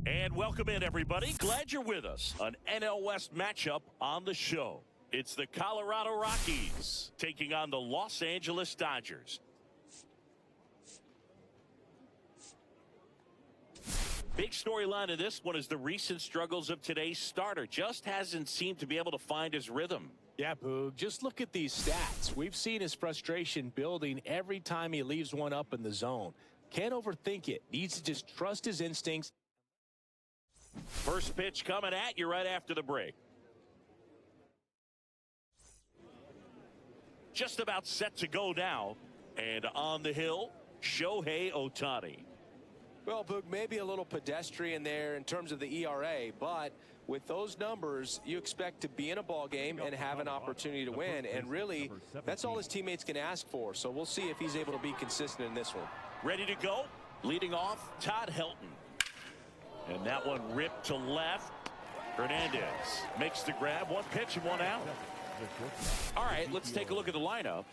And welcome in, everybody. Glad you're with us. An NL West matchup on the show. It's the Colorado Rockies taking on the Los Angeles Dodgers. Big storyline of this one is the recent struggles of today's starter. Just hasn't seemed to be able to find his rhythm. Yeah, Boog, just look at these stats. We've seen his frustration building every time he leaves one up in the zone. Can't overthink it. Needs to just trust his instincts. First pitch coming at you right after the break. Just about set to go now. And on the hill, Shohei Ohtani. Well, Boog, maybe a little pedestrian there in terms of the ERA, but with those numbers, you expect to be in a ball game and have an opportunity to win. And really, that's all his teammates can ask for. So we'll see if he's able to be consistent in this one. Ready to go? Leading off, Todd Helton. And that one ripped to left. Hernandez makes the grab. One pitch and one out. All right, let's take a look at the lineup.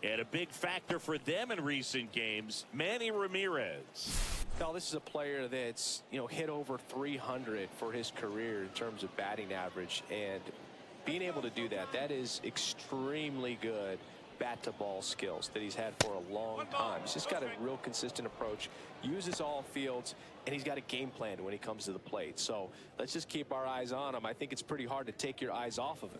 And a big factor for them in recent games, Manny Ramirez. Now, this is a player that's, hit over 300 for his career in terms of batting average. And being able to do that, that is extremely good bat-to-ball skills that he's had for a long time. He's just got a real consistent approach, uses all fields, and he's got a game plan when he comes to the plate. So let's just keep our eyes on him. I think it's pretty hard to take your eyes off of him.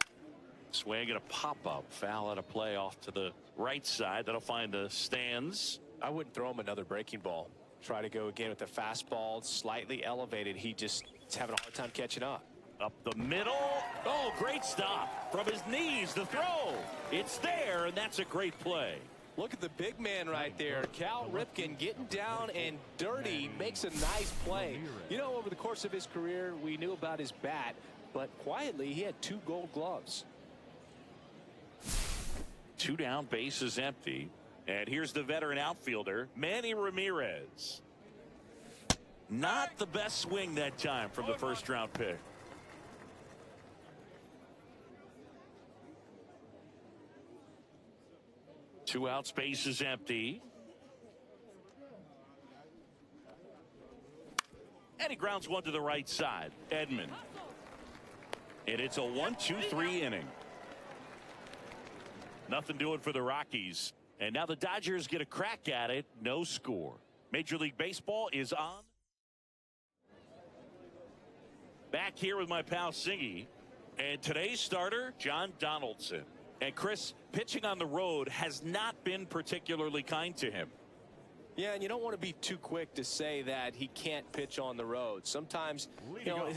Swing and a pop-up. Foul at a play off to the right side. That'll find the stands. I wouldn't throw him another breaking ball. Try to go again with the fastball, slightly elevated. He just is having a hard time catching up. Up the middle. Oh, great stop. From his knees, the throw. It's there, and that's a great play. Look at the big man right there. Cal Ripken getting down and dirty, makes a nice play. Over the course of his career, we knew about his bat, but quietly, he had 2 gold gloves. 2 down, bases empty. And here's the veteran outfielder, Manny Ramirez. Not the best swing that time from the first-round pick. Two outs, bases empty. And he grounds one to the right side. Edman. And it's a 1-2-3 inning. Nothing doing for the Rockies. And now the Dodgers get a crack at it. No score. Major League Baseball is on. Back here with my pal Singy. And today's starter, John Donaldson. And Chris, pitching on the road has not been particularly kind to him. Yeah, and you don't want to be too quick to say that he can't pitch on the road. Sometimes,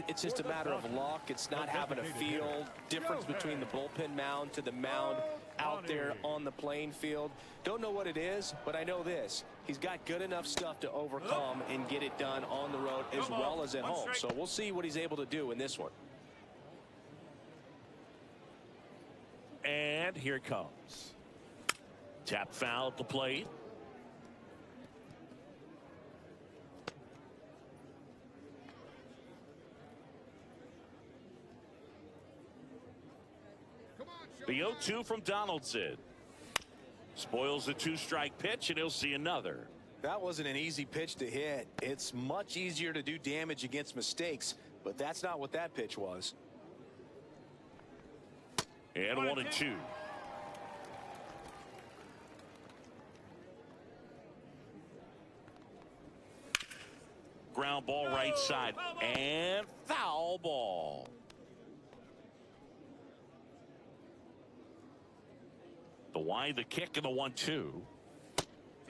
it's just a matter of luck. It's not having a feel. Difference between the bullpen mound to the mound out there on the playing field. Don't know what it is, but I know this. He's got good enough stuff to overcome and get it done on the road as well as at home. So we'll see what he's able to do in this one. And here it comes. Tap foul at the plate. The 0-2 from Donaldson. Spoils the 2-strike pitch, and he'll see another. That wasn't an easy pitch to hit. It's much easier to do damage against mistakes, but that's not what that pitch was. And 1-2. Ground ball right side. And foul ball. The wide, the kick, and the 1-2. 2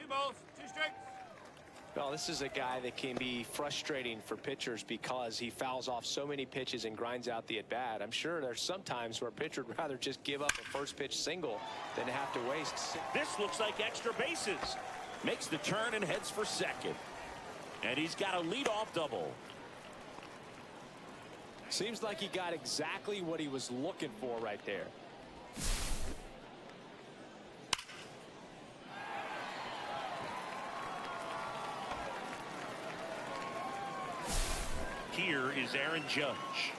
balls, 2 strikes. Well, this is a guy that can be frustrating for pitchers because he fouls off so many pitches and grinds out the at-bat. I'm sure there's some times where a pitcher would rather just give up a first-pitch single than to have to waste. This looks like extra bases. Makes the turn and heads for second. And he's got a leadoff double. Seems like he got exactly what he was looking for right there. Here is Aaron Judge.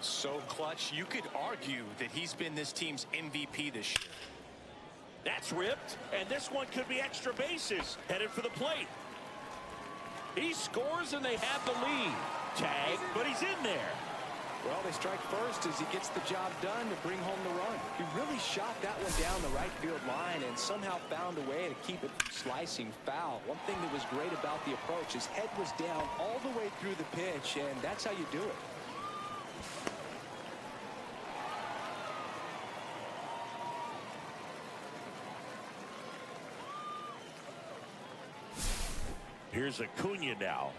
So clutch, you could argue that he's been this team's MVP this year. That's ripped, and this one could be extra bases. Headed for the plate. He scores, and they have the lead. but he's in there. Well, they strike first as he gets the job done to bring home the run. He really shot that one down the right field line and somehow found a way to keep it from slicing foul. One thing that was great about the approach, his head was down all the way through the pitch, and that's how you do it. Here's Acuna now.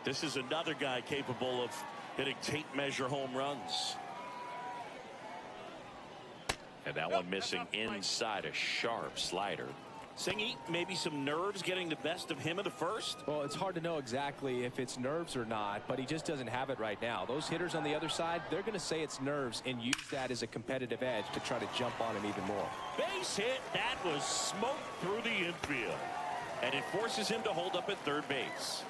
This is another guy capable of hitting tape measure home runs. And that one missing inside, a sharp slider. Singy, maybe some nerves getting the best of him in the first? Well, it's hard to know exactly if it's nerves or not, but he just doesn't have it right now. Those hitters on the other side, they're going to say it's nerves and use that as a competitive edge to try to jump on him even more. Base hit. That was smoked through the infield. And it forces him to hold up at third base.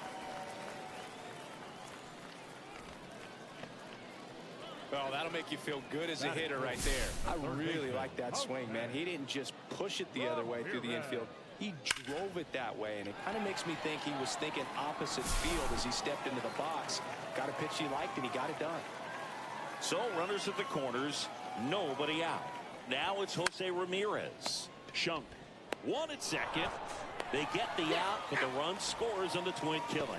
Well, that'll make you feel good as a hitter right there. I really like that swing, man. He didn't just push it the other way through the infield. He drove it that way, and it kind of makes me think he was thinking opposite field as he stepped into the box. Got a pitch he liked, and he got it done. So runners at the corners, nobody out. Now it's Jose Ramirez. Shunk. One at second. They get the out, but the run scores on the twin killing.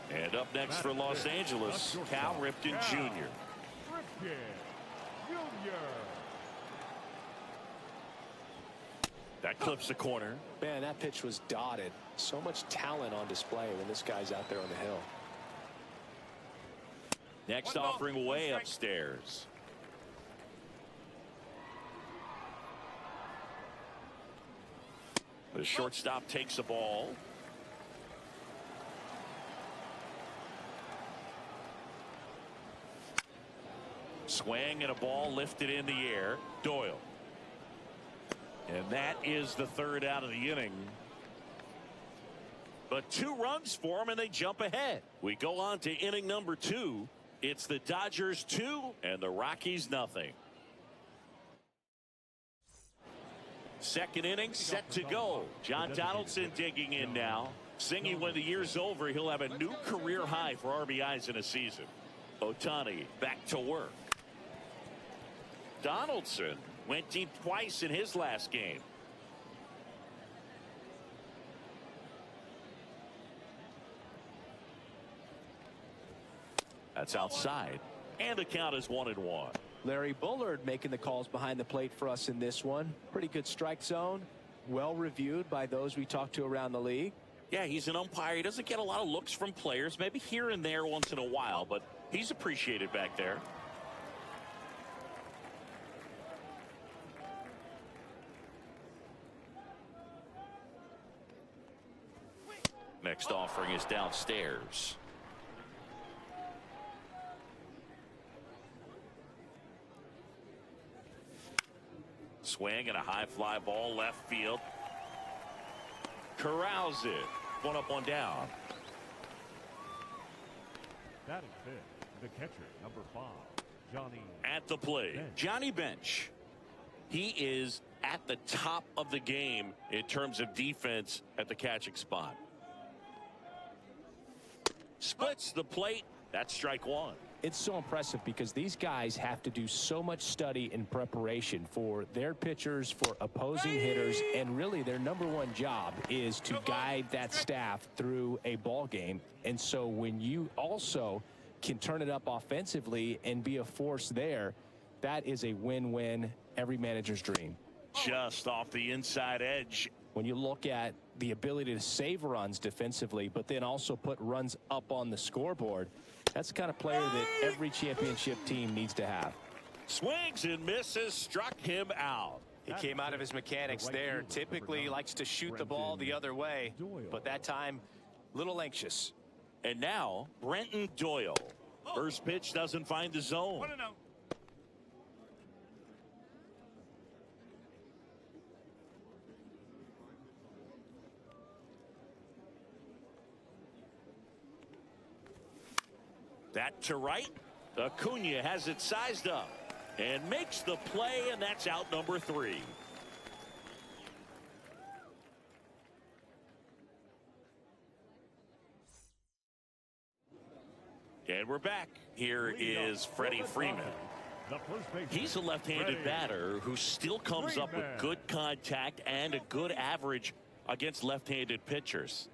And up next for Los Angeles, Cal Ripken Jr. That clips the corner. Man, that pitch was dotted. So much talent on display when this guy's out there on the hill. Next offering way upstairs. The shortstop takes the ball. Swing and a ball lifted in the air. Doyle. And that is the third out of the inning. But 2 runs for them and they jump ahead. We go on to inning number 2. It's the Dodgers 2 and the Rockies nothing. Second inning set to go. John Donaldson digging in now. Singy, when the year's over, he'll have a new career high for RBIs in a season. Ohtani back to work. Donaldson went deep twice in his last game. That's outside. And the count is 1-1. Larry Bullard making the calls behind the plate for us in this one. Pretty good strike zone. Well reviewed by those we talked to around the league. Yeah, he's an umpire. He doesn't get a lot of looks from players, maybe here and there once in a while, but he's appreciated back there. Next offering is downstairs. Swing and a high fly ball left field. Corrals it. One up, one down. Batting fifth, the catcher, number 5, Johnny. At the plate, Johnny Bench. He is at the top of the game in terms of defense at the catching spot. Splits the plate. That's strike 1. It's so impressive because these guys have to do so much study and preparation for their pitchers, for opposing hitters, and really their #1 job is to guide that staff through a ball game. And so when you also can turn it up offensively and be a force there, that is a win-win, every manager's dream. Just off the inside edge. When you look at the ability to save runs defensively, but then also put runs up on the scoreboard, that's the kind of player that every championship team needs to have. Swings and misses, struck him out. He came out of his mechanics there. Typically he likes to shoot the ball the other way, but that time, a little anxious. And now, Brenton Doyle. First pitch doesn't find the zone. 1-0. That to right. Acuna has it sized up and makes the play, and that's out number 3. And we're back. Here is Freddie Freeman. The first baseman, He's a left-handed batter who still comes up with good contact and a good average against left-handed pitchers.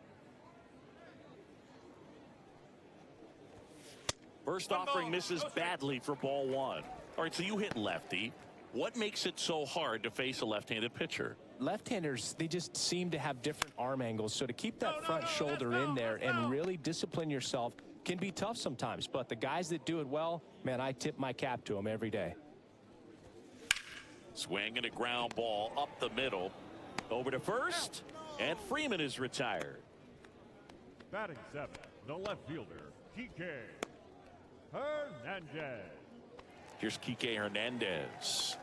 First offering misses badly for ball one. All right, so you hit lefty. What makes it so hard to face a left-handed pitcher? Left-handers, they just seem to have different arm angles. So to keep that front shoulder in there and really discipline yourself can be tough sometimes. But the guys that do it well, man, I tip my cap to them every day. Swing and a ground ball up the middle. Over to first, and Freeman is retired. batting seventh, the left fielder, Kike Hernandez. Here's Kike Hernandez.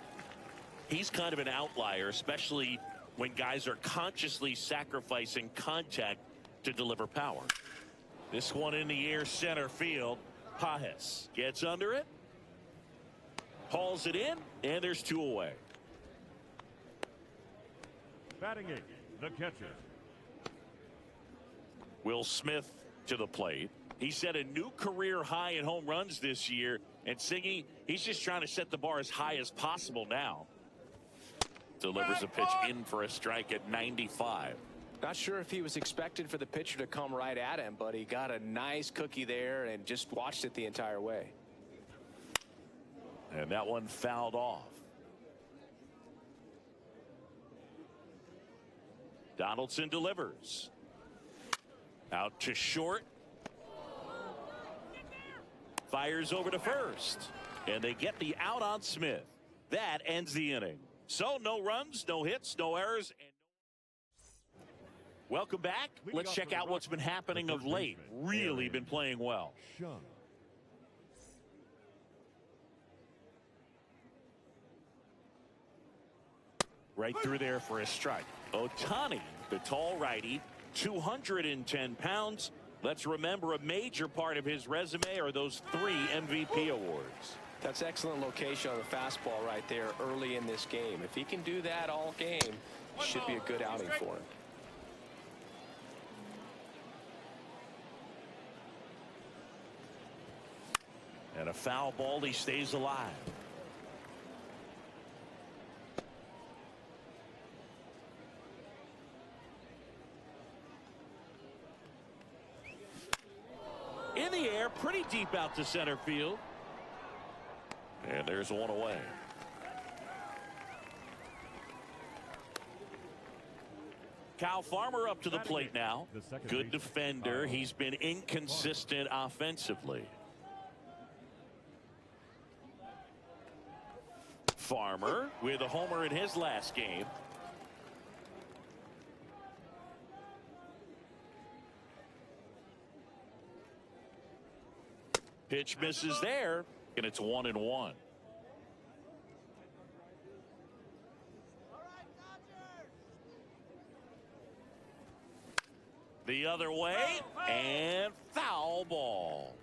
He's kind of an outlier, especially when guys are consciously sacrificing contact to deliver power. This one in the air, center field. Pajes gets under it, hauls it in, and there's two away. Batting eighth, the catcher. Will Smith to the plate. He set a new career high in home runs this year, and Siggy, he's just trying to set the bar as high as possible now. Delivers a pitch in for a strike at 95. Not sure if he was expected for the pitcher to come right at him, but he got a nice cookie there and just watched it the entire way. And that one fouled off. Donaldson delivers. Out to short. Fires over to first. And they get the out on Smith. That ends the inning. So no runs, no hits, no errors. And welcome back. Let's check out what's been happening of late. Really been playing well. Shung. Right through there for a strike. Ohtani, the tall righty, 210 pounds. Let's remember a major part of his resume are those 3 MVP awards. That's excellent location on the fastball right there early in this game. If he can do that all game, should be a good outing for him. And a foul ball, he stays alive. In the air, pretty deep out to center field. And there's one away. Kyle Farmer up to the plate now. Good defender. He's been inconsistent offensively. Farmer with a homer in his last game. Pitch misses there, and it's 1-1. The other way, and foul ball.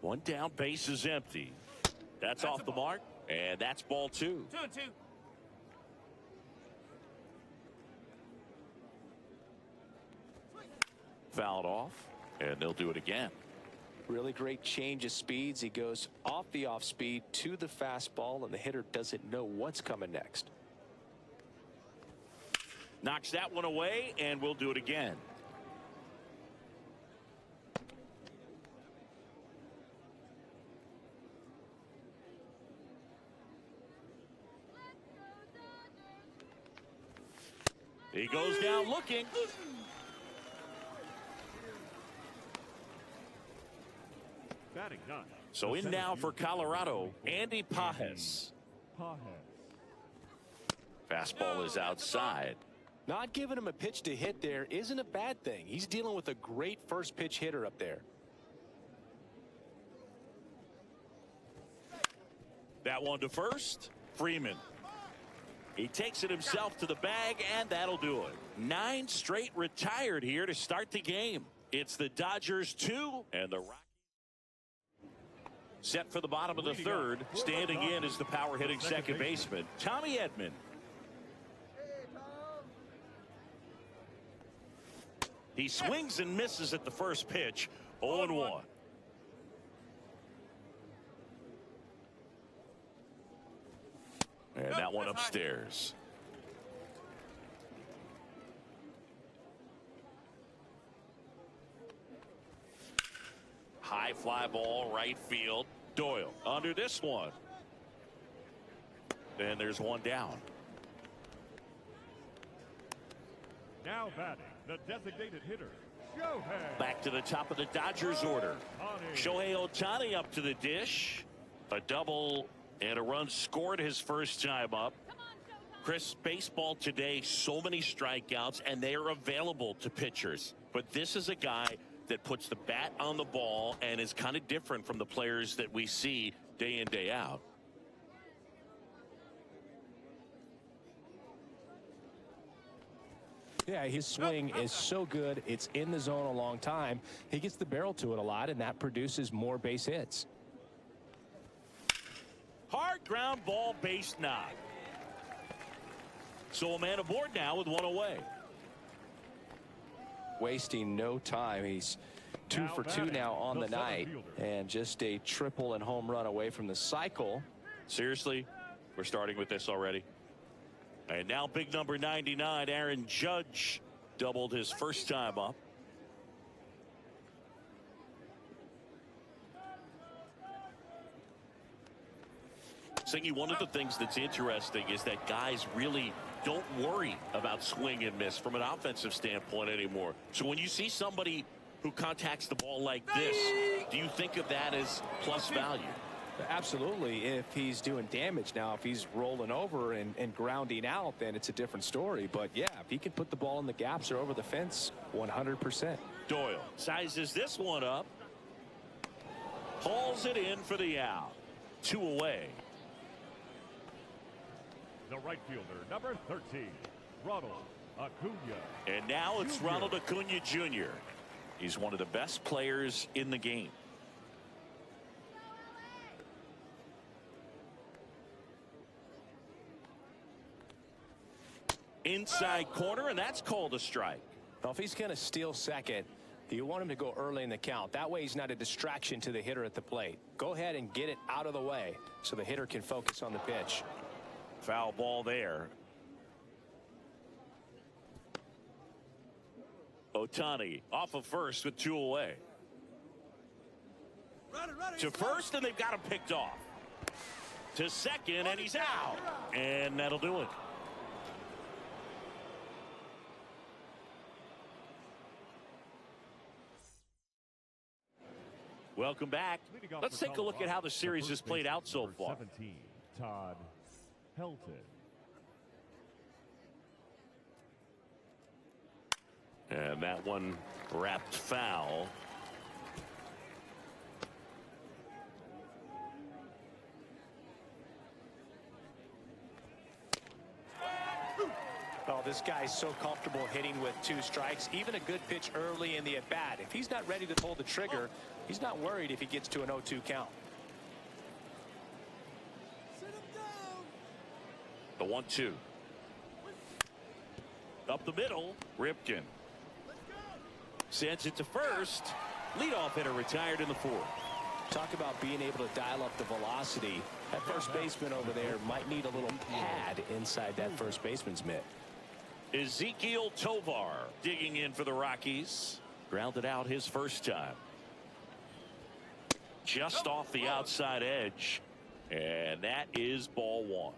One down, base is empty. That's off the mark, and that's ball 2. 2-2. Fouled off, and they'll do it again. Really great change of speeds. He goes off the off speed to the fastball, and the hitter doesn't know what's coming next. Knocks that one away, and we'll do it again. He goes down looking. Batting ninth. So in now for Colorado, Andy Pajes. Fastball is outside. Not giving him a pitch to hit there isn't a bad thing. He's dealing with a great first pitch hitter up there. That one to first. Freeman. He takes it himself to the bag, and that'll do it. 9 straight retired here to start the game. It's the Dodgers 2 and the Rockies. Set for the bottom of the third. Standing in is the power hitting second baseman, Tommy Edman. He swings and misses at the first pitch. 0-1. And that one upstairs. High fly ball, right field. Doyle under this one. And there's one down. Now batting, the designated hitter, Shohei. Back to the top of the Dodgers order. Shohei Ohtani up to the dish. A double and a run scored his first time up. Chris, baseball today, so many strikeouts, and they are available to pitchers. But this is a guy that puts the bat on the ball and is kind of different from the players that we see day in, day out. Yeah, his swing is so good. It's in the zone a long time. He gets the barrel to it a lot, and that produces more base hits. Hard ground ball, base knock. So a man aboard now with one away. Wasting no time. He's 2 for 2 now on the night, and just a triple and home run away from the cycle. Seriously, we're starting with this already. And now big number 99, Aaron Judge, doubled his first time up. Singy, one of the things that's interesting is that guys really don't worry about swing and miss from an offensive standpoint anymore. So when you see somebody who contacts the ball like this, do you think of that as plus value? Absolutely. If he's doing damage now, if he's rolling over and grounding out, then it's a different story. But yeah, if he can put the ball in the gaps or over the fence, 100%. Doyle sizes this one up, hauls it in for the out. 2 away. The right fielder, number 13, Ronald Acuna. And now it's Jr. Ronald Acuna Jr. He's one of the best players in the game. Inside corner, and that's called a strike. Well, if he's going to steal second, you want him to go early in the count. That way he's not a distraction to the hitter at the plate. Go ahead and get it out of the way so the hitter can focus on the pitch. Foul ball there. Ohtani off of first with 2 away. To first, and they've got him picked off. To second, and he's out. And that'll do it. Welcome back. Let's take a look at how the series has played out so far. 17, Todd Helton. And that one wrapped foul. Oh, this guy's so comfortable hitting with 2 strikes. Even a good pitch early in the at-bat. If he's not ready to pull the trigger, he's not worried if he gets to an 0-2 count. The 1-2. Up the middle, Ripken. Sends it to first. Leadoff hitter retired in the 4th. Talk about being able to dial up the velocity. That first baseman over there might need a little pad inside that first baseman's mitt. Ezekiel Tovar digging in for the Rockies. Grounded out his first time. Just off the outside edge. And that is ball 1.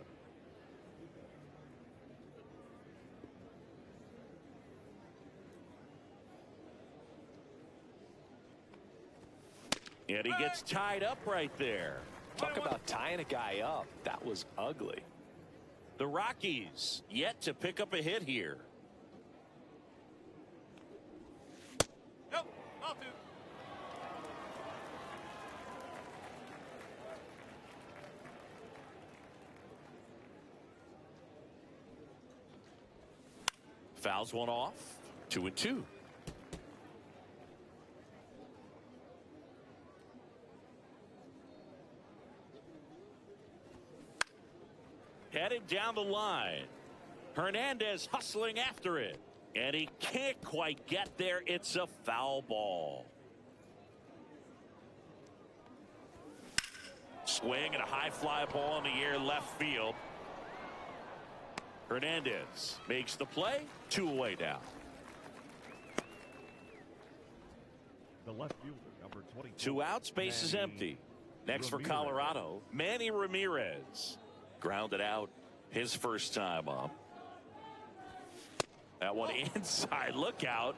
And he gets tied up right there. Talk about tying a guy up. That was ugly. The Rockies yet to pick up a hit here. Nope, I'll do. Fouls one off. 2-2. Headed down the line. Hernandez hustling after it. And he can't quite get there. It's a foul ball. Swing and a high fly ball in the air left field. Hernandez makes the play. 2 away now. The left fielder, number 22. 2 outs, base is empty. Next for Colorado, Manny Ramirez. Grounded out his first time up. That one inside. Look out.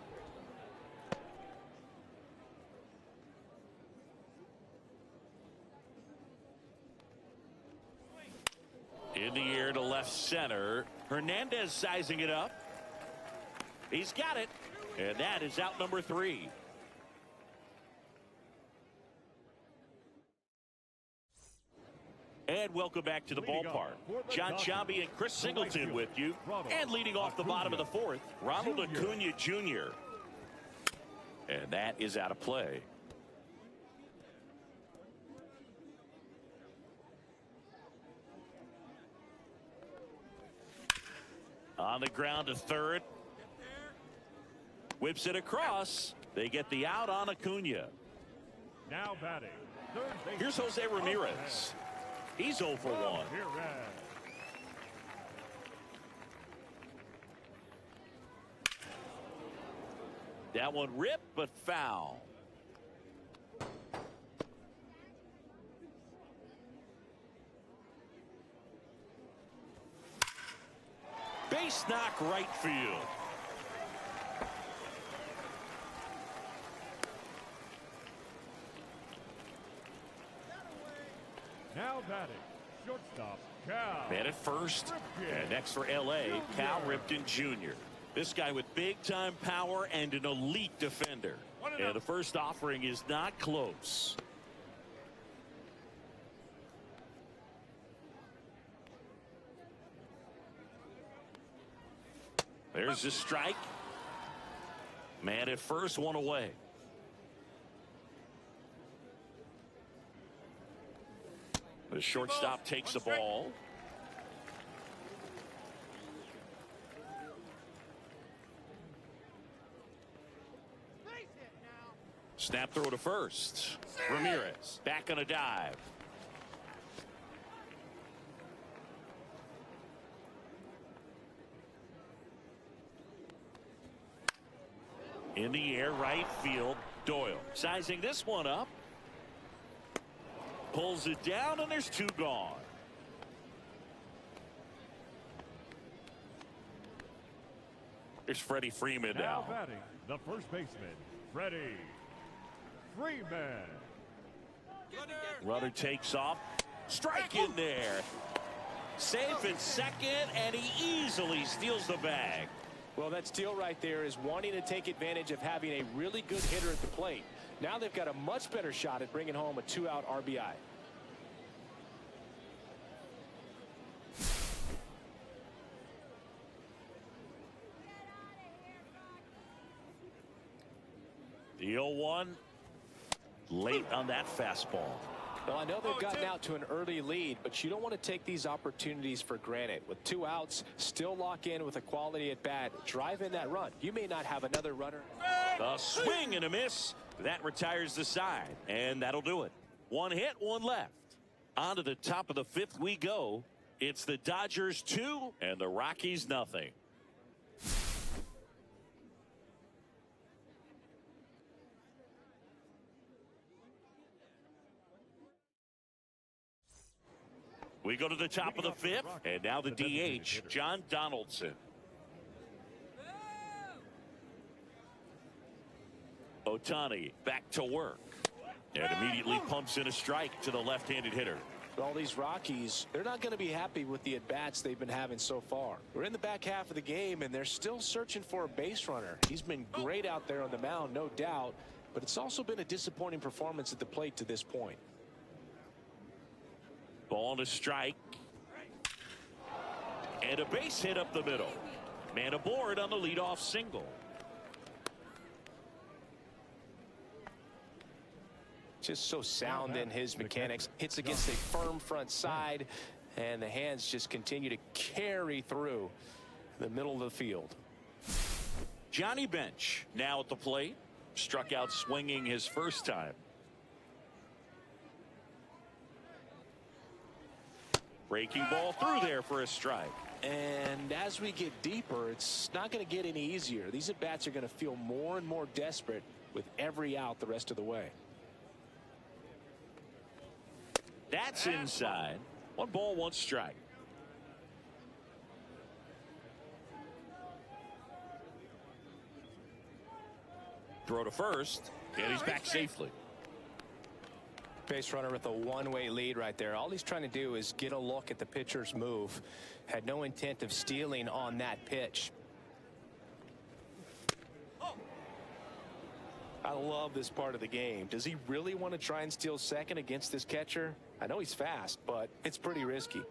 In the air to left center. Hernandez sizing it up. He's got it. And that is out number 3. And welcome back to the ballpark. John Sciambi and Chris Singleton with you. And leading off the bottom of the 4th, Ronald Acuna Jr. And that is out of play. On the ground to third. Whips it across. They get the out on Acuna. Now batting. Third base. Here's Jose Ramirez. He's 0 for 1. That one ripped, but foul. Base knock right field. Now batting, shortstop, Cal. Man at first. And next for L.A., Cal Ripken Jr. This guy with big-time power and an elite defender. And the first offering is not close. There's the strike. Man at first, 1 away. The shortstop takes the ball. Snap throw to first. Ramirez back on a dive. In the air, right field. Doyle sizing this one up. Pulls it down, and there's 2 gone. There's Freddie Freeman now. Now batting, the first baseman, Freddie Freeman. Runner takes off. Strike in there. Safe in second, and he easily steals the bag. Well, that steal right there is wanting to take advantage of having a really good hitter at the plate. Now they've got a much better shot at bringing home a 2-out RBI. The 0-1 late on that fastball. Well, I know they've gotten out to an early lead, but you don't want to take these opportunities for granted. With 2 outs, still lock in with a quality at bat. Drive in that run. You may not have another runner. A swing and a miss. That retires the side, and that'll do it. 1 hit, 1 left. On to the top of the 5th we go. It's the Dodgers 2 and the Rockies nothing. We go to the top of the 5th, and now the DH, John Donaldson. Ohtani back to work. And immediately pumps in a strike to the left-handed hitter. All these Rockies, they're not going to be happy with the at-bats they've been having so far. We're in the back half of the game, and they're still searching for a base runner. He's been great out there on the mound, no doubt, but it's also been a disappointing performance at the plate to this point. Ball to strike. And a base hit up the middle. Man aboard on the leadoff single. Just so sound in his mechanics. Hits against a firm front side, and the hands just continue to carry through the middle of the field. Johnny Bench now at the plate. Struck out swinging his first time. Breaking ball through there for a strike. And as we get deeper, it's not going to get any easier. These at-bats are going to feel more and more desperate with every out the rest of the way. That's inside. 1 ball, 1 strike. Throw to first, and he's back safely. Base runner with a one-way lead right there. All he's trying to do is get a look at the pitcher's move. Had no intent of stealing on that pitch. I love this part of the game. Does he really want to try and steal second against this catcher? I know he's fast, but it's pretty risky.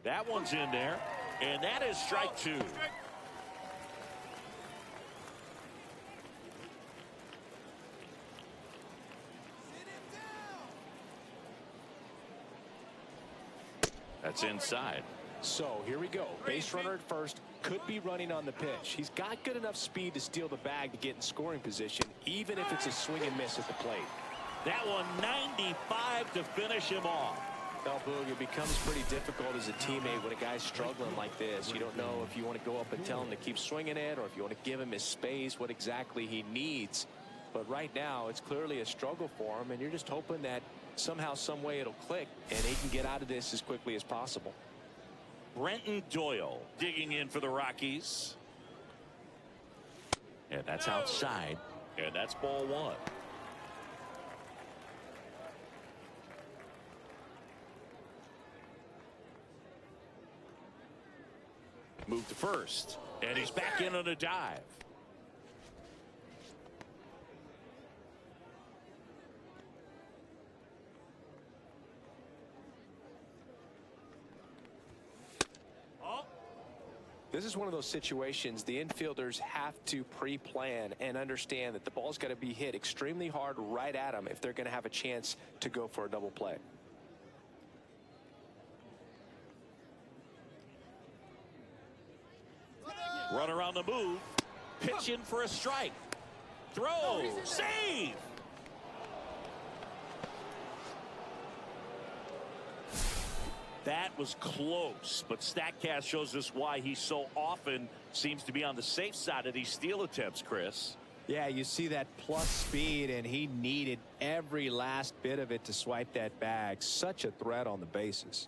That one's in there, and that is strike 2. That's inside. So here we go. Base runner at first, could be running on the pitch. He's got good enough speed to steal the bag to get in scoring position, even if it's a swing and miss at the plate. That one 95 to finish him off. Well, Boog, it becomes pretty difficult as a teammate when a guy's struggling like this. You don't know if you want to go up and tell him to keep swinging it or if you want to give him his space, what exactly he needs. But right now, it's clearly a struggle for him, and you're just hoping that somehow, some way it'll click, and he can get out of this as quickly as possible. Brenton Doyle digging in for the Rockies. And that's outside, and that's ball 1. Move to first, and he's back in on a dive. This is one of those situations the infielders have to pre-plan and understand that the ball's got to be hit extremely hard right at them if they're going to have a chance to go for a double play. Run around the move. Pitch in for a strike. Throw. Save. That was close, but StatCast shows us why he so often seems to be on the safe side of these steal attempts, Chris. Yeah, you see that plus speed, and he needed every last bit of it to swipe that bag. Such a threat on the bases.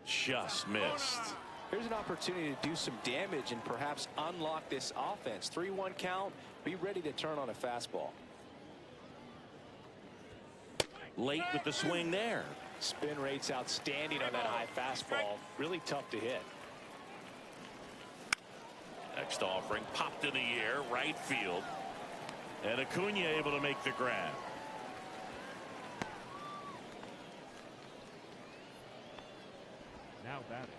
Just missed. Here's an opportunity to do some damage and perhaps unlock this offense. 3-1 count. Be ready to turn on a fastball. Late with the swing there. Spin rate's outstanding on that high fastball. Really tough to hit. Next offering popped in the air, right field. And Acuna able to make the grab. Now batting,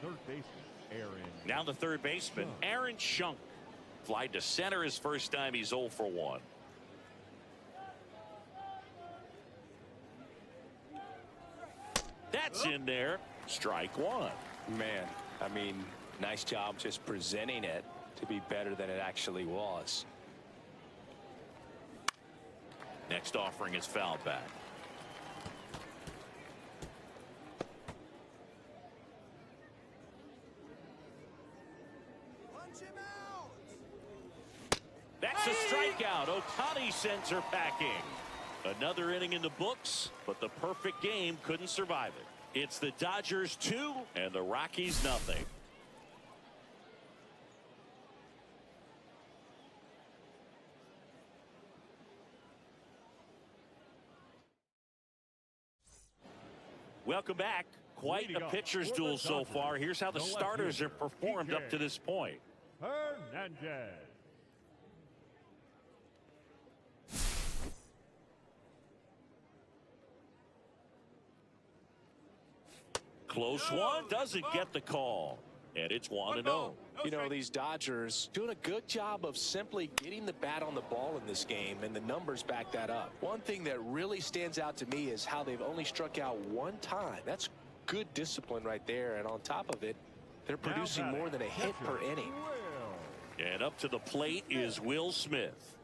third baseman Aaron. Now the third baseman, Aaron Shunk. Fly to center his first time. He's 0 for 1. That's in there. Strike 1. Man, I mean, nice job just presenting it to be better than it actually was. Next offering is fouled back. That's a strikeout. Ohtani sends her packing. Another inning in the books, but the perfect game couldn't survive it. It's the Dodgers 2 and the Rockies nothing. Welcome back. Quite a pitcher's duel so far. Here's how the starters have performed up to this point. Hernandez. Close one, doesn't get the call. And it's 1-0. You know, these Dodgers doing a good job of simply getting the bat on the ball in this game, and the numbers back that up. One thing that really stands out to me is how they've only struck out one time. That's good discipline right there, and on top of it, they're producing more than a hit per inning. And up to the plate is Will Smith.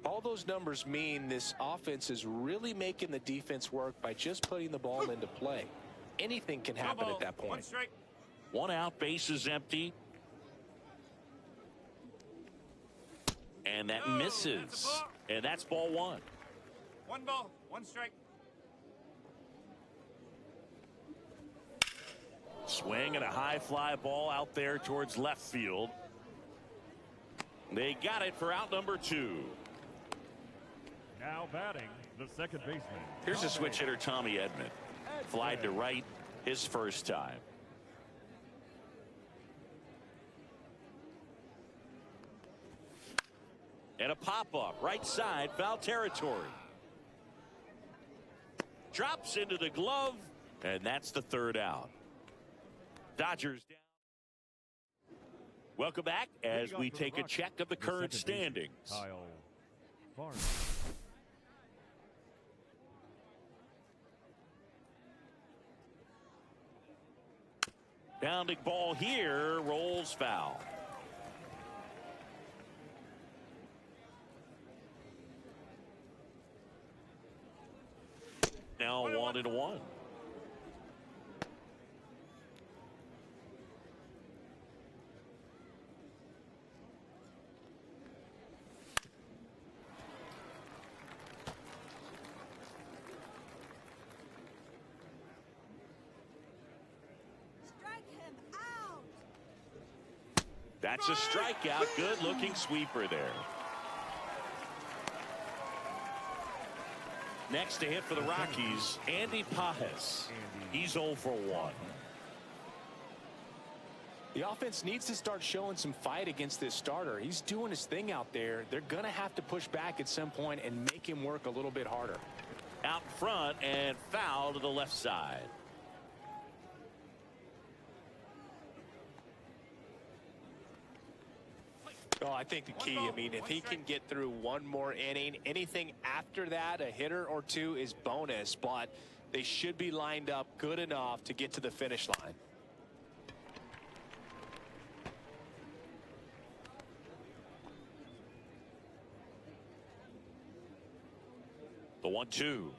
All those numbers mean this offense is really making the defense work by just putting the ball into play. Anything can happen at that point. 1 strike. 1 out, base is empty. And that misses. And that's ball 1. 1 ball, 1 strike. Swing and a high fly ball out there towards left field. They got it for out number 2. Now batting, the second baseman. Here's a switch hitter, Tommy Edman. Flied to right his first time. And a pop-up, right side, foul territory. Drops into the glove, and that's the 3rd out. Dodgers down. Welcome back as we take a check of the current standings. Kyle Farmer. Bounding ball here, rolls foul. Now 1-1. That's a strikeout. Good looking sweeper there. Next to hit for the Rockies, Andy Pajes. He's 0 for 1. The offense needs to start showing some fight against this starter. He's doing his thing out there. They're going to have to push back at some point and make him work a little bit harder. Out front and foul to the left side. Oh, I think the key, I mean, if he can get through one more inning, anything after that, a hitter or two is bonus, but they should be lined up good enough to get to the finish line. The 1-2.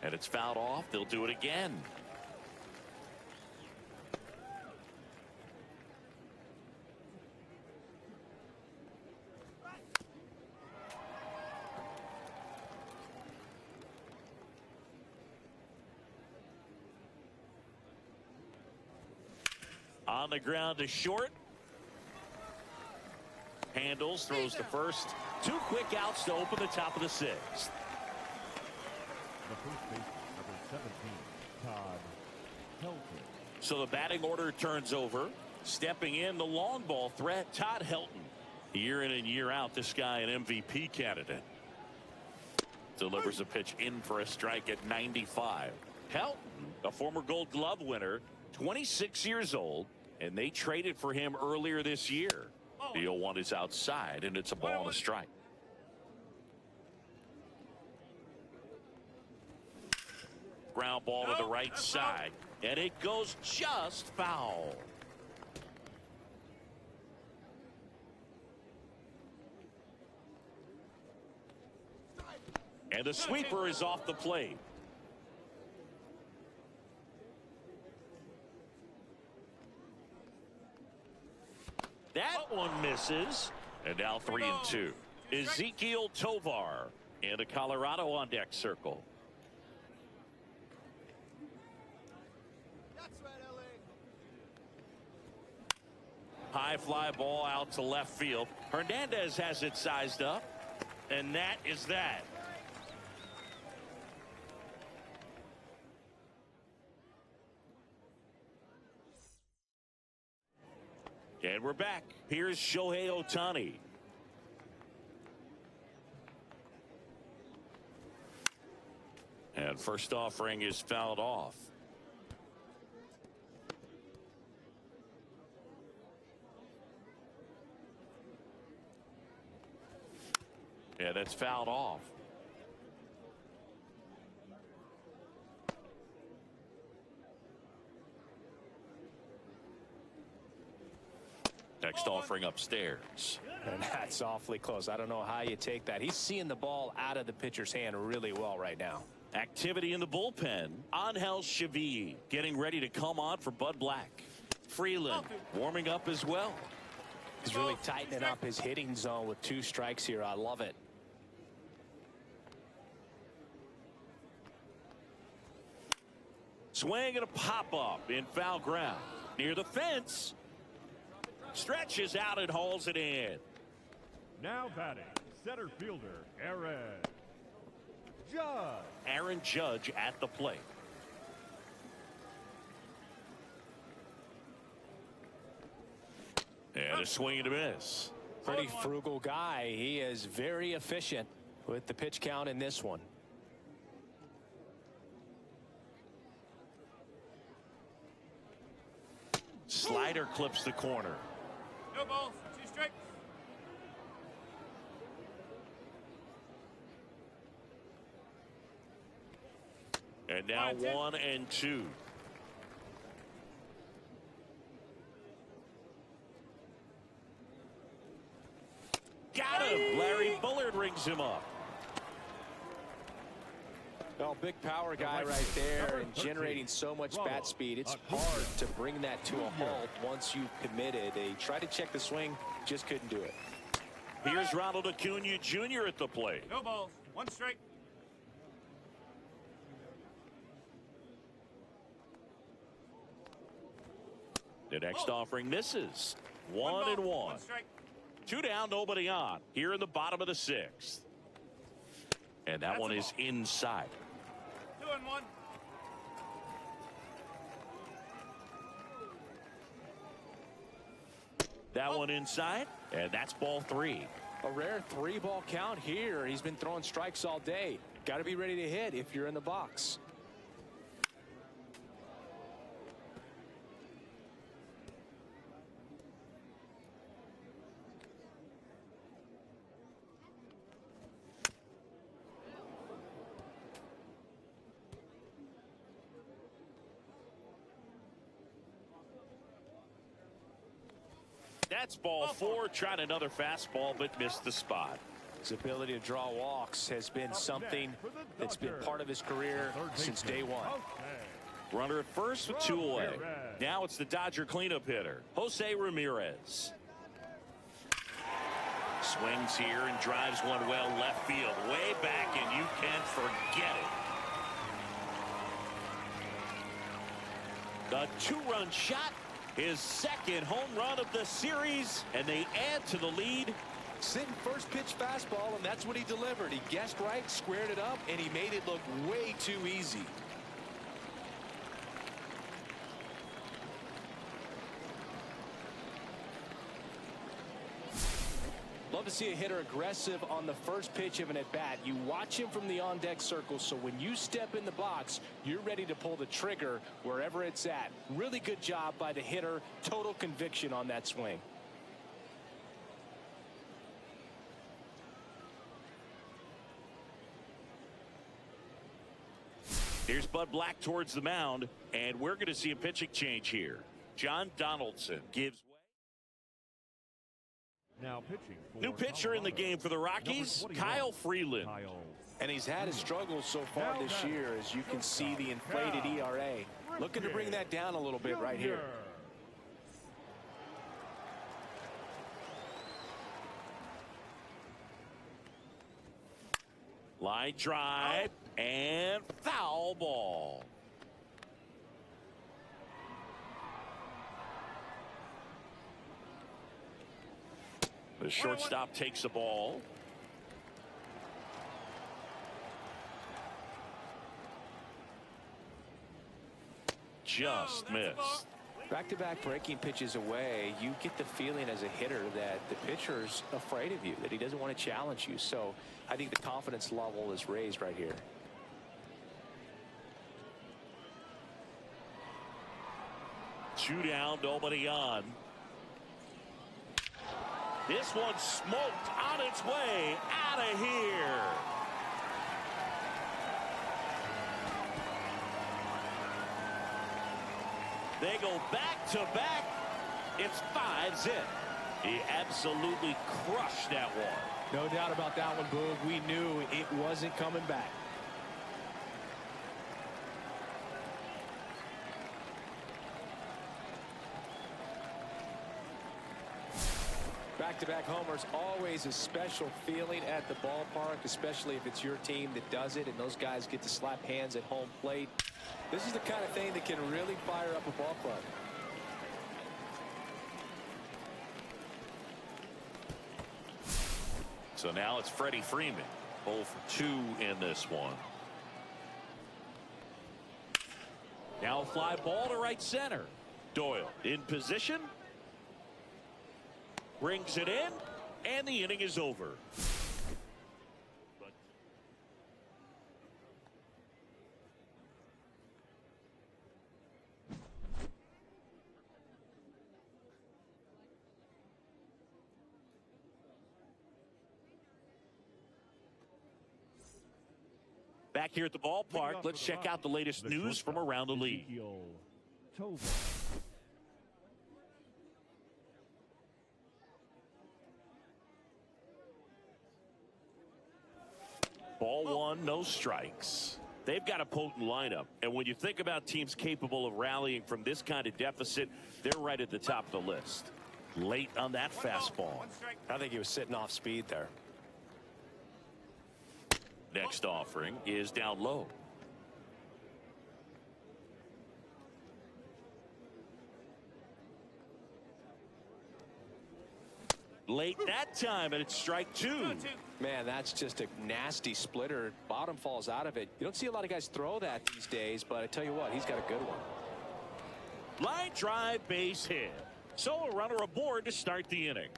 And it's fouled off. They'll do it again. On the ground to short. Handles, throws to first. 2 quick outs to open the top of the 6th. The first baseman, number 17, Todd Helton. So the batting order turns over. Stepping in, the long ball threat, Todd Helton. Year in and year out, this guy an MVP candidate. Delivers a pitch in for a strike at 95. Helton, a former Gold Glove winner, 26 years old, and they traded for him earlier this year. The 0-1 is outside, and it's a ball and a strike. Ground ball to the right side, and it goes just foul. And the sweeper is off the plate. That one misses. And now 3-2. Ezekiel Tovar in the Colorado on deck circle. High fly ball out to left field. Hernandez has it sized up. And that is that. And we're back. Here's Shohei Ohtani. And first offering is fouled off. it's fouled off. Next offering upstairs. And that's awfully close. I don't know how you take that. He's seeing the ball out of the pitcher's hand really well right now. Activity in the bullpen. Angel Chevy getting ready to come on for Bud Black. Freeland warming up as well. He's really tightening up his hitting zone with 2 strikes here. I love it. Swing and a pop-up in foul ground. Near the fence. Stretches out and hauls it in. Now batting, center fielder Aaron Judge. Aaron Judge at the plate. And a swing and a miss. Pretty frugal guy. He is very efficient with the pitch count in this one. Slider clips the corner. No balls. 2 strikes. And now 1 and 2. Got him. Larry Bullard rings him up. Well, big power guy right there and generating so much bat speed. It's hard to bring that to a halt once you've committed. They tried to check the swing, just couldn't do it. Here's Ronald Acuna Jr. at the plate. No balls. 1 strike. The next offering misses. 1 and 1. 1 strike. 2 down, nobody on. Here in the bottom of the 6th. And that one is inside. 2 and 1. That one inside, and that's ball 3. A rare 3-ball count here. He's been throwing strikes all day. Got to be ready to hit if you're in the box. That's ball 4, trying another fastball, but missed the spot. His ability to draw walks has been something that's been part of his career since day one. Runner at first with 2 away. Now it's the Dodger cleanup hitter, Jose Ramirez. Swings here and drives one well left field, way back, and you can forget it. The 2-run shot, his 2nd home run of the series, and they add to the lead. Sitting first pitch fastball, and that's what he delivered. He guessed right, squared it up, and he made it look way too easy. Love to see a hitter aggressive on the first pitch of an at-bat. You watch him from the on-deck circle, so when you step in the box, you're ready to pull the trigger wherever it's at. Really good job by the hitter. Total conviction on that swing. Here's Bud Black towards the mound, and we're going to see a pitching change here. John Donaldson gives way. Now pitching for New pitcher in the game for the Rockies, Kyle Freeland. And he's had his struggles so far this year, as you can see the inflated ERA. Looking to bring that down a little bit right here. Line drive and foul ball. The shortstop takes the ball. Just missed. Back-to-back breaking pitches away, you get the feeling as a hitter that the pitcher's afraid of you, that he doesn't want to challenge you. So I think the confidence level is raised right here. Two down, nobody on. This one smoked on its way out of here. They go back to back. It's 5 zip. He absolutely crushed that one. No doubt about that one, Boog. We knew it wasn't coming back. Back-to-back homers, always a special feeling at the ballpark, especially if it's your team that does it and those guys get to slap hands at home plate. This is the kind of thing that can really fire up a ball club. So now it's Freddie Freeman, 0 for 2 in this one. Now a fly ball to right center. Doyle in position. Brings it in, and the inning is over. Back here at the ballpark, let's check out the latest news from around the league. Ball one, no strikes. They've got a potent lineup, and when you think about teams capable of rallying from this kind of deficit, they're right at the top of the list. Late on that fastball. I think he was sitting off speed there. Next offering is down low. Late that time, and it's strike 2. Man, that's just a nasty splitter. Bottom falls out of it. You don't see a lot of guys throw that these days, but I tell you what, he's got a good one. Line drive, base hit. So a runner aboard to start the inning.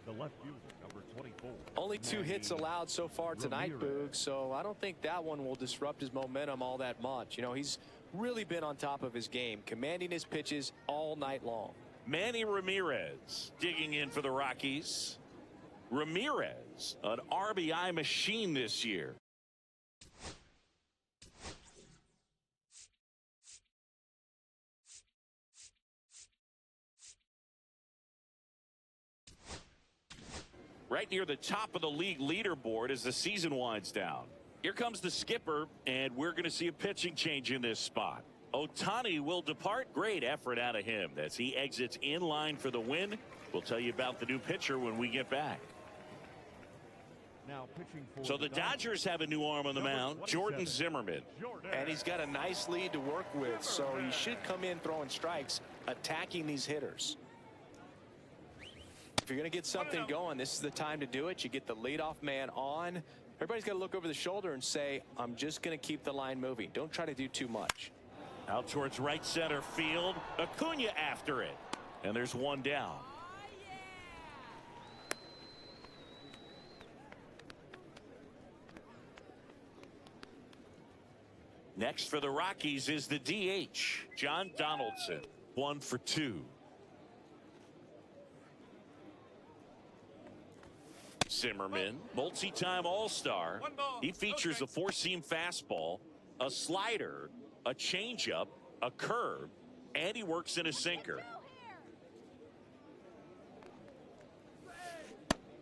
The left fielder, number 24. Only 2 hits allowed so far tonight, Boog, so I don't think that one will disrupt his momentum all that much. You know, he's really been on top of his game, commanding his pitches all night long. Manny Ramirez digging in for the Rockies. Ramirez, an RBI machine this year. Right near the top of the league leaderboard as the season winds down. Here comes the skipper, and we're going to see a pitching change in this spot. Ohtani will depart. Great effort out of him as he exits in line for the win. We'll tell you about the new pitcher when we get back. Now pitching for so the Dodgers have a new arm on the mound, Jordan Zimmerman. And he's got a nice lead to work with, so he should come in throwing strikes, attacking these hitters. If you're going to get something going, this is the time to do it. You get the leadoff man on. Everybody's got to look over the shoulder and say, I'm just going to keep the line moving. Don't try to do too much. Out towards right center field. Acuna after it. And there's one down. Next for the Rockies is the DH, John Donaldson. 1 for 2. Zimmerman, multi-time All-Star. He features a 4-seam fastball, a slider, a changeup, a curve, and he works in a sinker.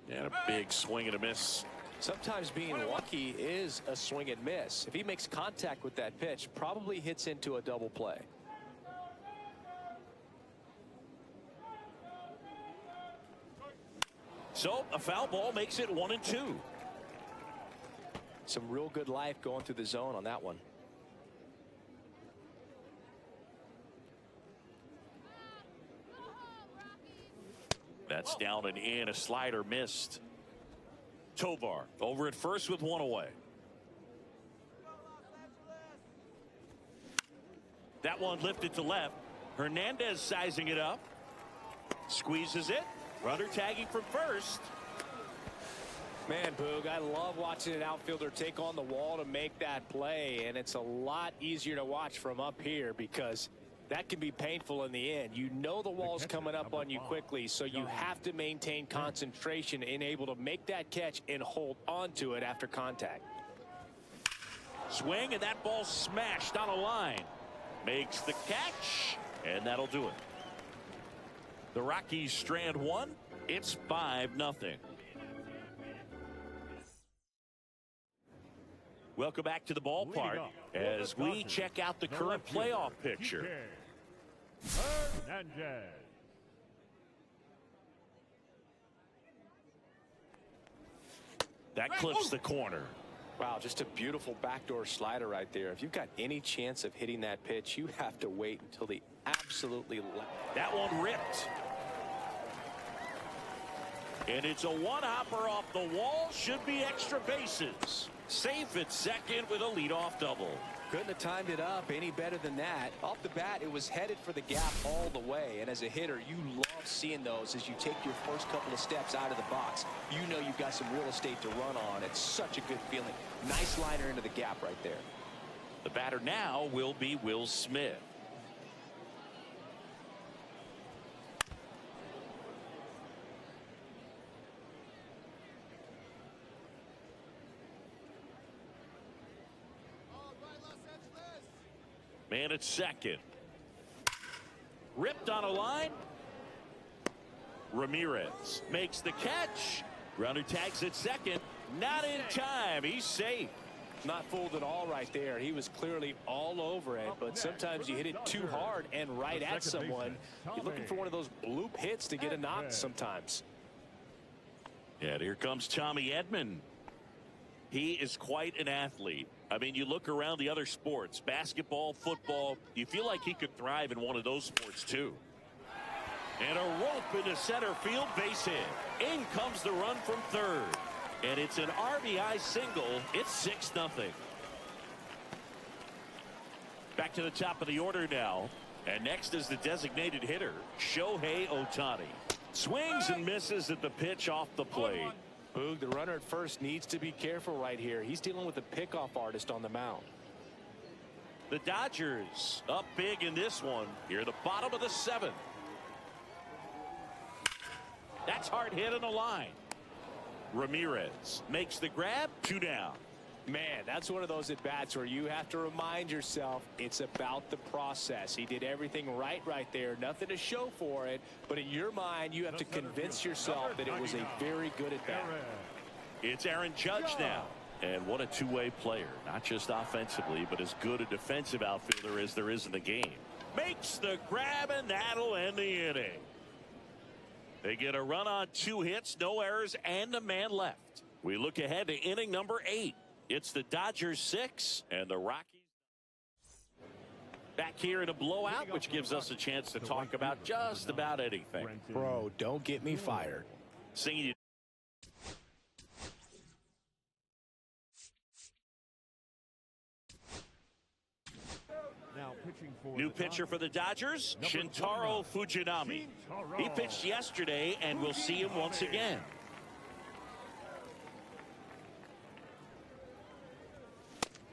And a big swing and a miss. Sometimes being lucky is a swing and miss. If he makes contact with that pitch, probably hits into a double play. So a foul ball makes it 1-2. Some real good life going through the zone on that one. That's down and in. A slider missed. Tovar over at first with 1 away. That one lifted to left. Hernandez sizing it up. Squeezes it. Runner tagging from first. Man, Boog, I love watching an outfielder take on the wall to make that play, and it's a lot easier to watch from up here because That can be painful in the end. You know the wall's coming up on you quickly, so you have to maintain concentration and able to make that catch and hold on to it after contact. Swing, and that ball smashed on a line. Makes the catch, and that'll do it. The Rockies strand one. It's 5-0. Welcome back to the ballpark as we check out the current playoff picture. Hernandez. That clips the corner. Wow, just a beautiful backdoor slider right there. If you've got any chance of hitting that pitch, you have to wait until the absolutely last. That one ripped. And it's a one-hopper off the wall. Should be extra bases. Safe at second with a leadoff double. Couldn't have timed it up any better than that. Off the bat, it was headed for the gap all the way. And as a hitter, you love seeing those as you take your first couple of steps out of the box. You know you've got some real estate to run on. It's such a good feeling. Nice liner into the gap right there. The batter now will be Will Smith. Man at second. Ripped on a line. Ramirez makes the catch. Runner tags at second. Not in time. He's safe. Not fooled at all right there. He was clearly all over it, but sometimes you hit it too hard and right at someone. You're looking for one of those bloop hits to get a knock sometimes. Yeah, here comes Tommy Edman. He is quite an athlete. I mean, you look around the other sports, basketball, football, you feel like he could thrive in one of those sports too. And a rope into center field, base hit. In comes the run from third. And it's an RBI single. It's 6-0. Back to the top of the order now. And next is the designated hitter, Shohei Ohtani. Swings and misses at the pitch off the plate. Boog, the runner at first needs to be careful right here. He's dealing with a pickoff artist on the mound. The Dodgers up big in this one. Here, the bottom of the 7th. That's hard hit on the line. Ramirez makes the grab. 2 down. Man, that's one of those at-bats where you have to remind yourself it's about the process. He did everything right there. Nothing to show for it. But in your mind, you have to convince yourself that it was a very good at-bat. It's Aaron Judge now. And what a two-way player. Not just offensively, but as good a defensive outfielder as there is in the game. Makes the grab, and that'll end the inning. They get a run on 2 hits, no errors, and a man left. We look ahead to inning number 8. It's the Dodgers 6 and the Rockies back here in a blowout, which gives us a chance to talk about just about anything. Bro, don't get me fired. Singing you. New pitcher for the Dodgers, Shintaro Fujinami. He pitched yesterday, and we'll see him once again.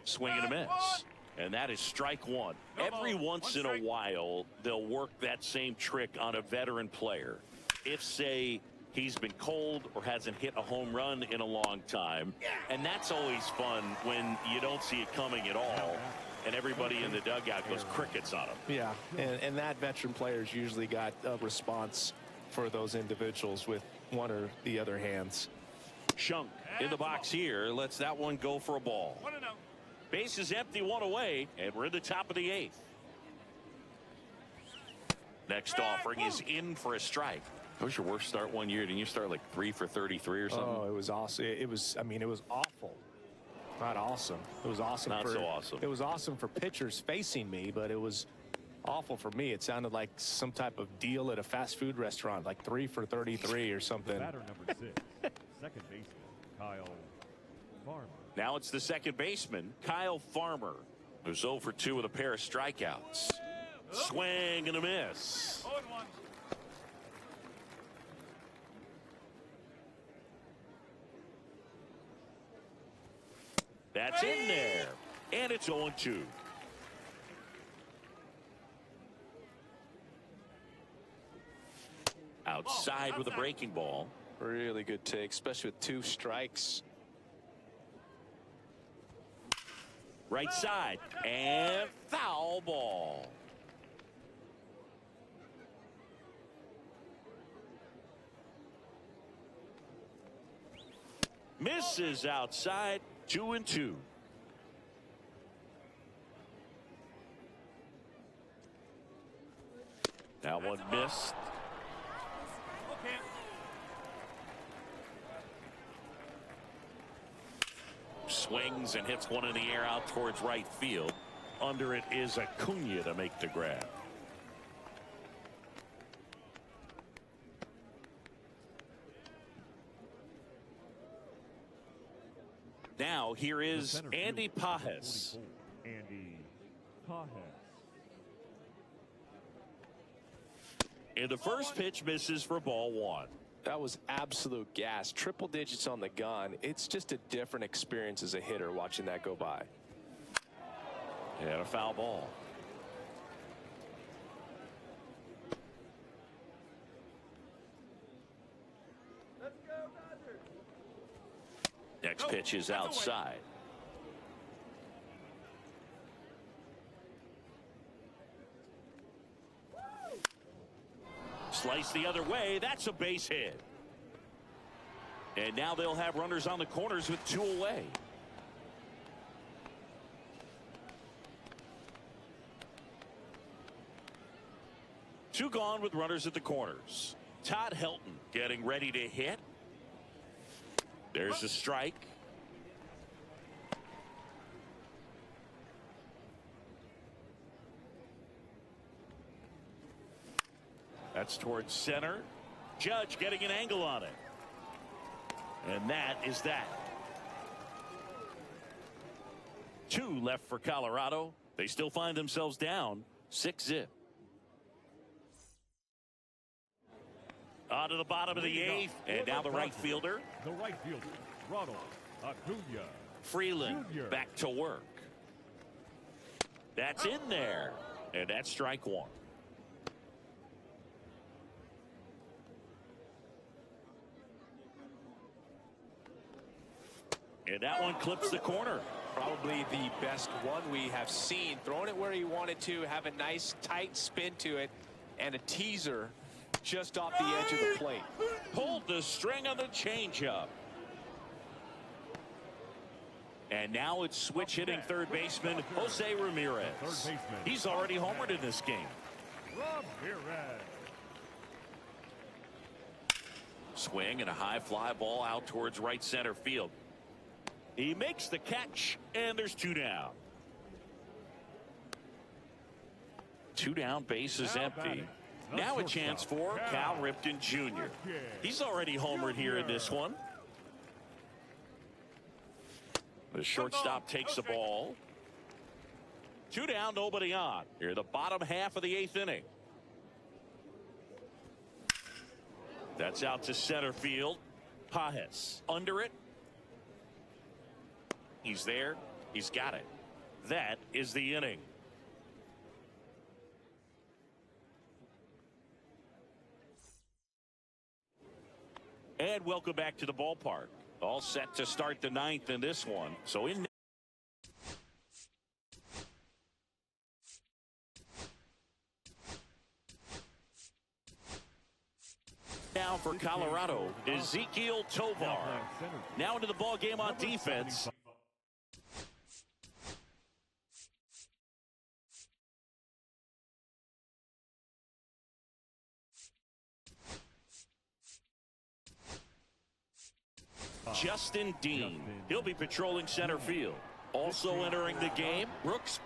Swing and a miss. And that is strike one. Every once in a while, they'll work that same trick on a veteran player. If, say, he's been cold or hasn't hit a home run in a long time. And that's always fun when you don't see it coming at all. And everybody in the dugout goes crickets on him. Yeah, and that veteran player's usually got a response for those individuals with one or the other hands. Shunk in the box here. Lets that one go for a ball. Base is empty, 1 away, and we're in the top of the 8th. Next offering is in for a strike. What was your worst start one year? Didn't you start like 3 for 33 or something? Oh, it was awesome. It was awful. Not awesome. It was awesome. Not so awesome. It was awesome for pitchers facing me, but it was awful for me. It sounded like some type of deal at a fast food restaurant, like 3 for 33 or something. Batter number 6, second baseman Kyle Farmer. Now it's the second baseman, Kyle Farmer, who's 0 for 2 with a pair of strikeouts. Swing and a miss. 0-1. That's in there. And it's 0-2. Outside with a breaking ball. Really good take, especially with 2 strikes. Right side. And foul ball. Misses outside. 2-2. That one missed. Okay. Swings and hits one in the air out towards right field. Under it is Acuna to make the grab. Now here is Andy Pajes. Andy Pajes. And the first pitch misses for ball 1. That was absolute gas. Triple digits on the gun. It's just a different experience as a hitter watching that go by. And a foul ball. Next pitch is outside. Slice the other way. That's a base hit. And now they'll have runners on the corners with 2 away. Two gone with runners at the corners. Todd Helton getting ready to hit. There's a strike. That's towards center. Judge getting an angle on it. And that is that. 2 left for Colorado. They still find themselves down 6-0. On to the bottom of the 8th. And now the right fielder. The right fielder, Ronald Acuna. Freeland Jr. back to work. That's in there. And that's strike 1. And that one clips the corner. Probably the best one we have seen. Throwing it where he wanted to, have a nice tight spin to it, and a teaser just off the edge of the plate. Pulled the string on the changeup. And now it's switch hitting third baseman Jose Ramirez. He's already homered in this game. Ramirez. Swing and a high fly ball out towards right center field. He makes the catch, and there's 2 down. 2 down, base is empty. Now a chance for Cal Ripken Jr. He's already homered here in this one. The shortstop takes the ball. 2 down, nobody on. Here, the bottom half of the 8th inning. That's out to center field. Pajes under it. He's there. He's got it. That is the inning. And welcome back to the ballpark. All set to start the 9th in this one. So in now for Colorado, Ezequiel Tovar. Now into the ball game on defense. Justin Dean. He'll be patrolling center field. Also entering the game, Brooks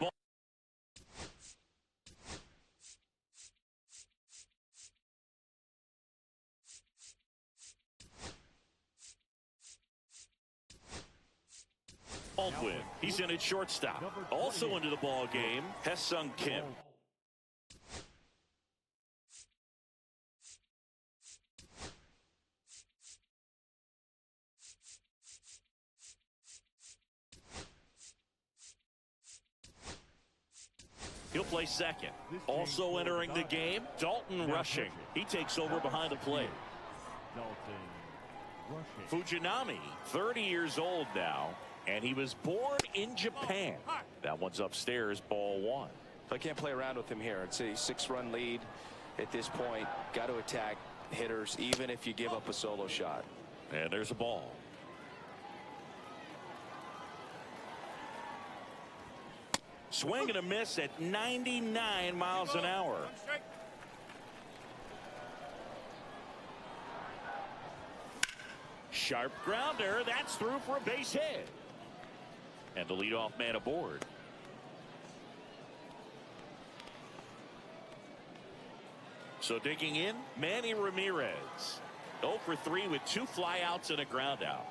Baldwin. He's in at shortstop. Also into the ball game, Hesung Kim. He'll play second. Also entering the game, Dalton rushing. He takes over behind the plate. Fujinami, 30 years old now, and he was born in Japan. That one's upstairs, ball one. I can't play around with him here. It's a 6-run lead at this point. Got to attack hitters, even if you give up a solo shot. And there's a ball. Swing and a miss at 99 miles an hour. Sharp grounder. That's through for a base hit. And the leadoff man aboard. So digging in, Manny Ramirez. 0 for 3 with 2 flyouts and a ground out.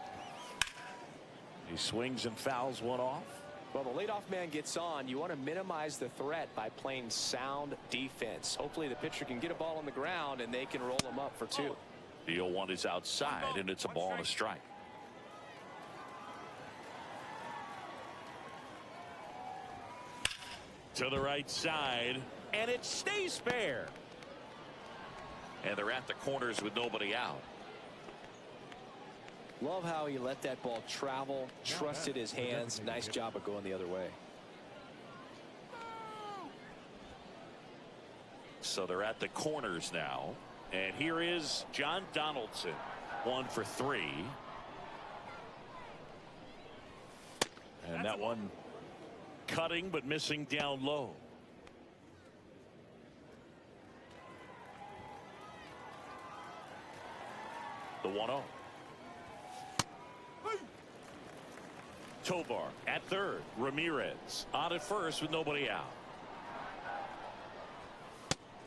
He swings and fouls one off. Well, the leadoff man gets on. You want to minimize the threat by playing sound defense. Hopefully the pitcher can get a ball on the ground and they can roll him up for 2. The 0-1 is outside, and it's a ball and a strike. To the right side, and it stays fair. And they're at the corners with nobody out. Love how he let that ball travel, trusted his hands. Nice job of going the other way. So they're at the corners now. And here is John Donaldson. 1 for 3. And that one cutting but missing down low. The 1-0. Tovar at third. Ramirez on at first with nobody out.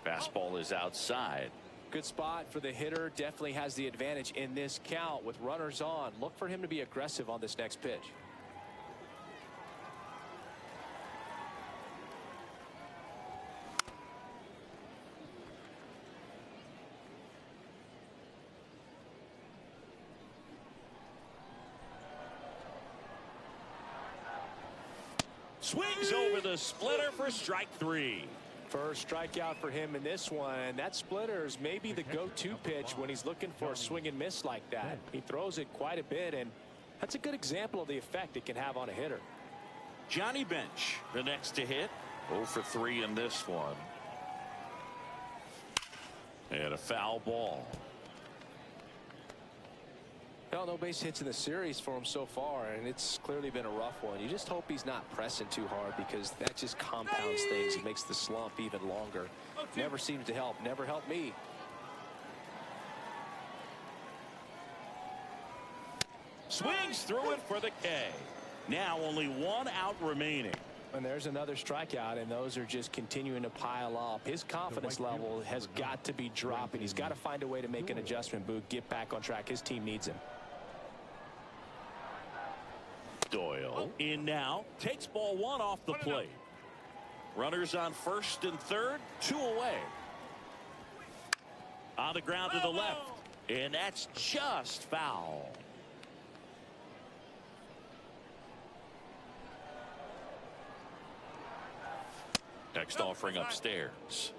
Fastball is outside. Good spot for the hitter. Definitely has the advantage in this count with runners on. Look for him to be aggressive on this next pitch. Swings over the splitter for strike 3. First strikeout for him in this one. That splitter is maybe the go-to pitch when he's looking for a swing and miss like that. He throws it quite a bit, and that's a good example of the effect it can have on a hitter. Johnny Bench, the next to hit. 0 for 3 in this one. And a foul ball. Well, no base hits in the series for him so far, and it's clearly been a rough one. You just hope he's not pressing too hard because that just compounds things. It makes the slump even longer. Never seems to help. Never helped me. Swings through it for the K. Now only 1 out remaining. And there's another strikeout, and those are just continuing to pile up. His confidence level has got to be dropping. He's got to find a way to make an adjustment, Boog, get back on track. His team needs him. Doyle in now, takes ball 1 off the plate. Runners on first and third, 2 away. On the ground to the left, and that's just foul. Next offering upstairs.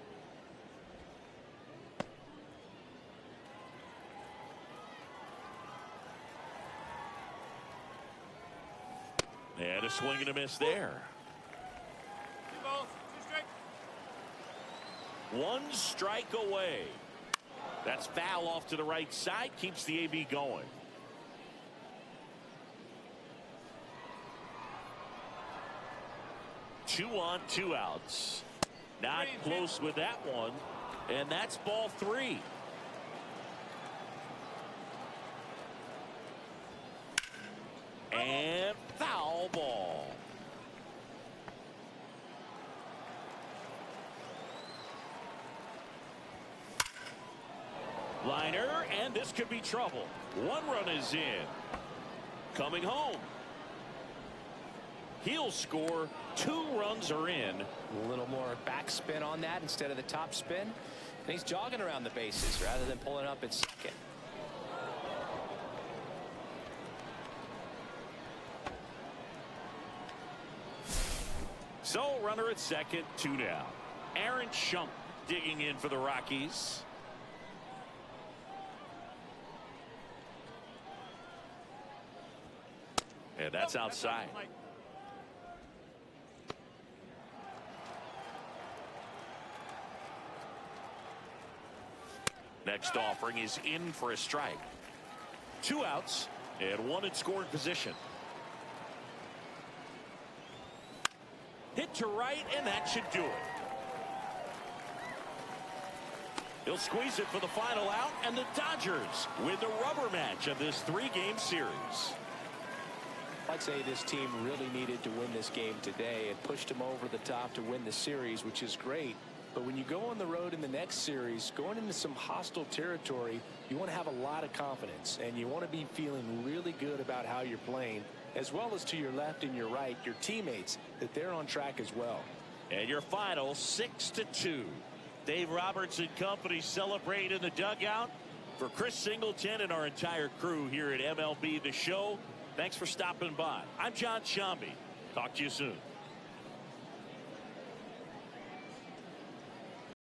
And a swing and a miss there. 1 strike away. That's foul off to the right side. Keeps the AB going. Two on, 2 outs. Not close with that one. And that's ball 3. And foul ball. Liner, and this could be trouble. 1 run is in. Coming home. He'll score. 2 runs are in. A little more backspin on that instead of the top spin. And he's jogging around the bases rather than pulling up at second. So runner at second, 2 down. Aaron Shump digging in for the Rockies. And that's outside. Next offering is in for a strike. 2 outs and 1 in scoring position. Hit to right, and that should do it. He'll squeeze it for the final out, and the Dodgers win the rubber match of this 3-game series. I'd say this team really needed to win this game today. It pushed them over the top to win the series, which is great. But when you go on the road in the next series, going into some hostile territory, you want to have a lot of confidence, and you want to be feeling really good about how you're playing, as well as to your left and your right, your teammates, that they're on track as well. And your final 6-2. Dave Roberts and company celebrate in the dugout. For Chris Singleton and our entire crew here at MLB The Show, thanks for stopping by. I'm John Shambi. Talk to you soon.